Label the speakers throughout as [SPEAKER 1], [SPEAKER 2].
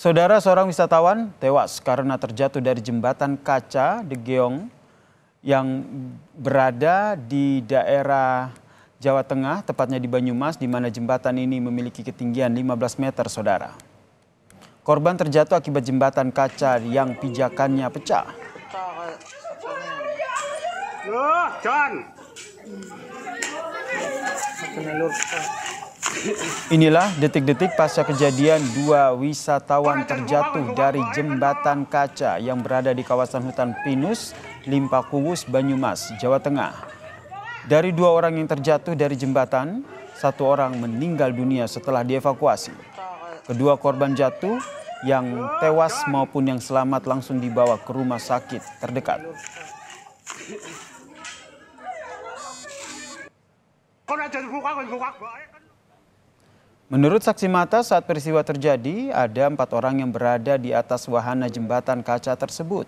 [SPEAKER 1] Saudara, seorang wisatawan tewas karena terjatuh dari jembatan kaca De Geong yang berada di daerah Jawa Tengah, tepatnya di Banyumas, di mana jembatan ini memiliki ketinggian 15 meter, saudara. Korban terjatuh akibat jembatan kaca yang pijakannya pecah. Inilah detik-detik pasca kejadian dua wisatawan terjatuh dari jembatan kaca yang berada di kawasan hutan pinus, Limpakuwus, Banyumas, Jawa Tengah. Dari dua orang yang terjatuh dari jembatan, satu orang meninggal dunia setelah dievakuasi. Kedua korban jatuh, yang tewas maupun yang selamat langsung dibawa ke rumah sakit terdekat. Menurut saksi mata, saat peristiwa terjadi, ada 4 orang yang berada di atas wahana jembatan kaca tersebut.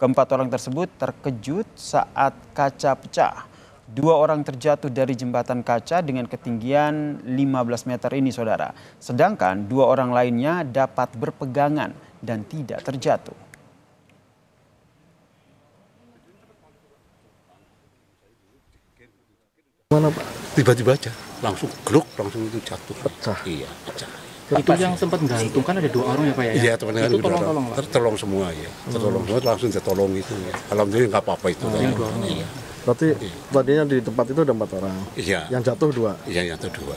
[SPEAKER 1] Keempat orang tersebut terkejut saat kaca pecah. 2 orang terjatuh dari jembatan kaca dengan ketinggian 15 meter ini, saudara. Sedangkan 2 orang lainnya dapat berpegangan dan tidak terjatuh.
[SPEAKER 2] Mana Pak?
[SPEAKER 3] Tiba-tiba aja, langsung gluk, langsung itu jatuh.
[SPEAKER 2] Pecah.
[SPEAKER 3] Iya, pecah.
[SPEAKER 4] Itu yang sempat gantung kan ada 2 orang ya Pak ya?
[SPEAKER 3] Iya, teman-teman
[SPEAKER 4] itu tolong-tolong Pak?
[SPEAKER 3] tertolong semua ya. Tertolong semua, langsung tertolong itu. Alhamdulillah nggak apa-apa itu.
[SPEAKER 4] Yang 2 orang.
[SPEAKER 3] Iya.
[SPEAKER 2] Berarti tadinya di tempat itu ada 4 orang.
[SPEAKER 3] Iya.
[SPEAKER 2] Yang jatuh 2.
[SPEAKER 3] Iya, yang kedua.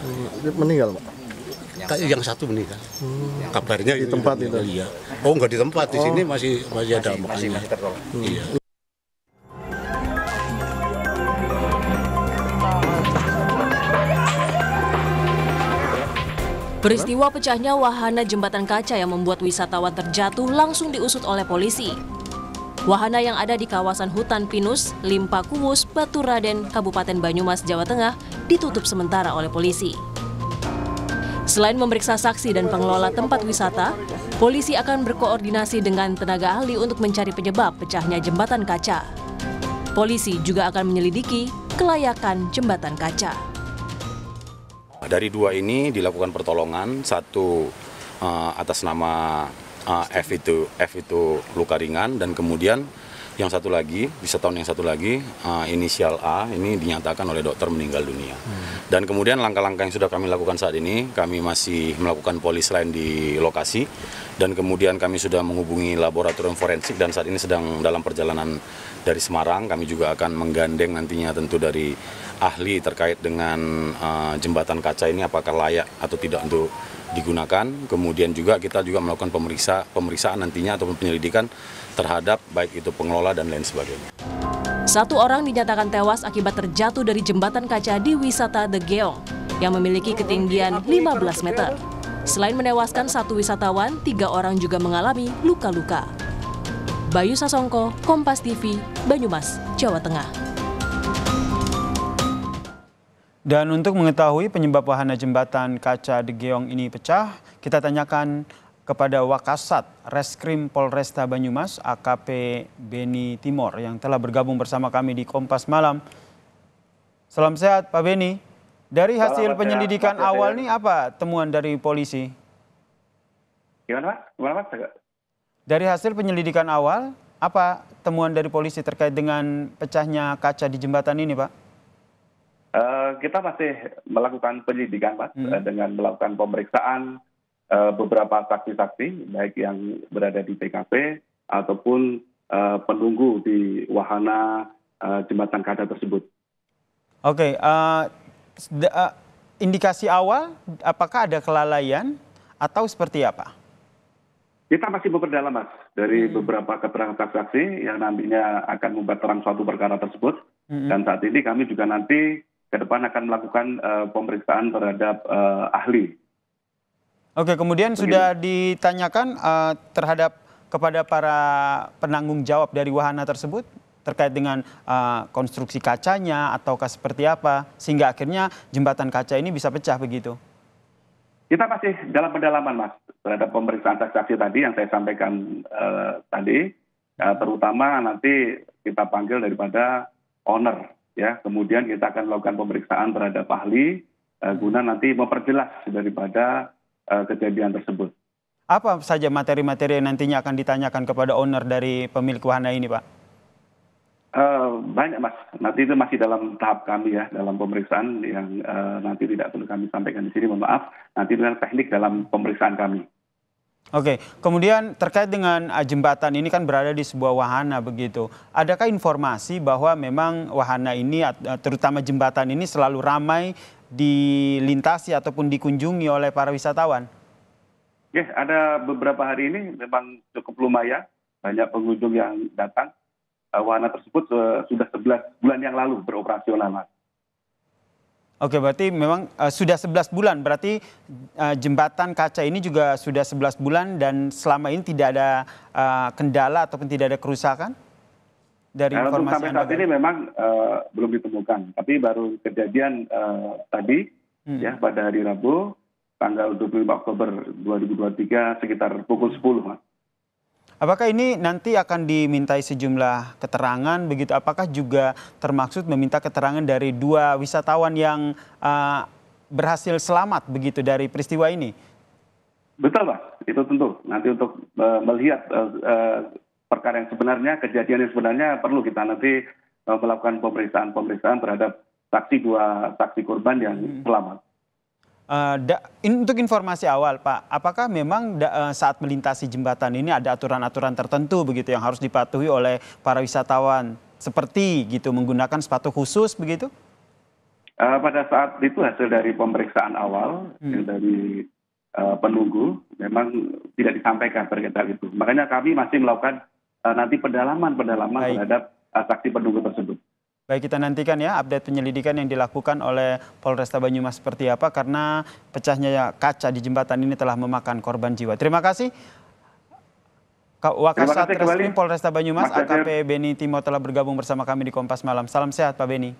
[SPEAKER 2] Meninggal Pak?
[SPEAKER 3] Yang satu meninggal. Kabarnya
[SPEAKER 2] Di tempat itu?
[SPEAKER 3] Iya. Oh, nggak di tempat, di sini masih ada makanya.
[SPEAKER 5] Masih tertolong.
[SPEAKER 3] Iya.
[SPEAKER 6] Peristiwa pecahnya wahana jembatan kaca yang membuat wisatawan terjatuh langsung diusut oleh polisi. Wahana yang ada di kawasan hutan pinus, Limpakuwus, Baturaden, Kabupaten Banyumas, Jawa Tengah ditutup sementara oleh polisi. Selain memeriksa saksi dan pengelola tempat wisata, polisi akan berkoordinasi dengan tenaga ahli untuk mencari penyebab pecahnya jembatan kaca. Polisi juga akan menyelidiki kelayakan jembatan kaca.
[SPEAKER 7] Dari 2 ini dilakukan pertolongan, satu atas nama F itu luka ringan, dan kemudian yang satu lagi, wisatawan yang satu lagi, inisial A ini dinyatakan oleh dokter meninggal dunia. Dan kemudian langkah-langkah yang sudah kami lakukan saat ini, kami masih melakukan polis lain di lokasi, dan kemudian kami sudah menghubungi laboratorium forensik, dan saat ini sedang dalam perjalanan dari Semarang. Kami juga akan menggandeng nantinya tentu dari ahli terkait dengan jembatan kaca ini apakah layak atau tidak untuk digunakan. Kemudian juga kita juga melakukan pemeriksaan nantinya ataupun penyelidikan terhadap baik itu pengelola dan lain sebagainya.
[SPEAKER 6] 1 orang dinyatakan tewas akibat terjatuh dari jembatan kaca di wisata De Geong yang memiliki ketinggian 15 meter. Selain menewaskan 1 wisatawan, 3 orang juga mengalami luka-luka. Bayu Sasongko, Kompas TV, Banyumas, Jawa Tengah.
[SPEAKER 1] Dan untuk mengetahui penyebab wahana jembatan kaca De Geong ini pecah, kita tanyakan kepada Wakasat Reskrim Polresta Banyumas, AKP Beni Timor, yang telah bergabung bersama kami di Kompas Malam. Salam sehat Pak Beni. Dari hasil penyelidikan awal nih apa temuan dari polisi?
[SPEAKER 5] Gimana Pak? Gimana Pak?
[SPEAKER 1] Dari hasil penyelidikan awal, apa temuan dari polisi terkait dengan pecahnya kaca di jembatan ini, Pak?
[SPEAKER 5] Kita masih melakukan penyelidikan, Pak, dengan melakukan pemeriksaan beberapa saksi-saksi, baik yang berada di TKP ataupun penunggu di wahana jembatan kaca tersebut.
[SPEAKER 1] Oke, indikasi awal apakah ada kelalaian atau seperti apa?
[SPEAKER 5] Kita masih memperdalam, Mas, dari beberapa keterangan saksi yang nantinya akan membuat terang suatu perkara tersebut. Dan saat ini kami juga nanti ke depan akan melakukan pemeriksaan terhadap ahli.
[SPEAKER 1] Oke, kemudian sudah ditanyakan terhadap kepada para penanggung jawab dari wahana tersebut terkait dengan konstruksi kacanya ataukah seperti apa sehingga akhirnya jembatan kaca ini bisa pecah begitu?
[SPEAKER 5] Kita masih dalam pendalaman, Mas, terhadap pemeriksaan saksi-saksi tadi yang saya sampaikan tadi, terutama nanti kita panggil daripada owner, ya. Kemudian kita akan melakukan pemeriksaan terhadap ahli guna nanti memperjelas daripada kejadian tersebut.
[SPEAKER 1] Apa saja materi-materi yang nantinya akan ditanyakan kepada owner dari pemilik wahana ini, Pak?
[SPEAKER 5] Banyak, Mas. Nanti itu masih dalam tahap kami ya, dalam pemeriksaan yang nanti tidak perlu kami sampaikan di sini, mohon maaf. Nanti dengan teknik dalam pemeriksaan kami.
[SPEAKER 1] Oke, kemudian terkait dengan jembatan ini kan berada di sebuah wahana begitu. Adakah informasi bahwa memang wahana ini, terutama jembatan ini selalu ramai dilintasi ataupun dikunjungi oleh para wisatawan?
[SPEAKER 5] Ya, ada beberapa hari ini memang cukup lumayan, banyak pengunjung yang datang. Wahana tersebut sudah 11 bulan yang lalu beroperasional, Mas.
[SPEAKER 1] Oke, berarti memang sudah 11 bulan, berarti jembatan kaca ini juga sudah 11 bulan dan selama ini tidak ada kendala ataupun tidak ada kerusakan? Dari informasi
[SPEAKER 5] sampai saat ini memang belum ditemukan, tapi baru kejadian tadi ya pada hari Rabu tanggal 25 Oktober 2023 sekitar pukul 10, Mas.
[SPEAKER 1] Apakah ini nanti akan dimintai sejumlah keterangan begitu? Apakah juga termaksud meminta keterangan dari 2 wisatawan yang berhasil selamat begitu dari peristiwa ini?
[SPEAKER 5] Betul, Mas. Itu tentu. Nanti untuk melihat perkara yang sebenarnya, kejadian yang sebenarnya perlu kita nanti melakukan pemeriksaan terhadap 2 saksi korban yang selamat.
[SPEAKER 1] Untuk informasi awal, Pak, apakah memang saat melintasi jembatan ini ada aturan-aturan tertentu begitu yang harus dipatuhi oleh para wisatawan, seperti gitu menggunakan sepatu khusus begitu?
[SPEAKER 5] Pada saat itu hasil dari pemeriksaan awal dari penunggu memang tidak disampaikan terkait hal itu. Makanya kami masih melakukan nanti pendalaman terhadap saksi penunggu tersebut.
[SPEAKER 1] Baik, kita nantikan ya update penyelidikan yang dilakukan oleh Polresta Banyumas seperti apa, karena pecahnya kaca di jembatan ini telah memakan korban jiwa. Terima kasih. Wakasat Reskrim Polresta Banyumas AKP Beni Timo telah bergabung bersama kami di Kompas Malam. Salam sehat Pak Beni.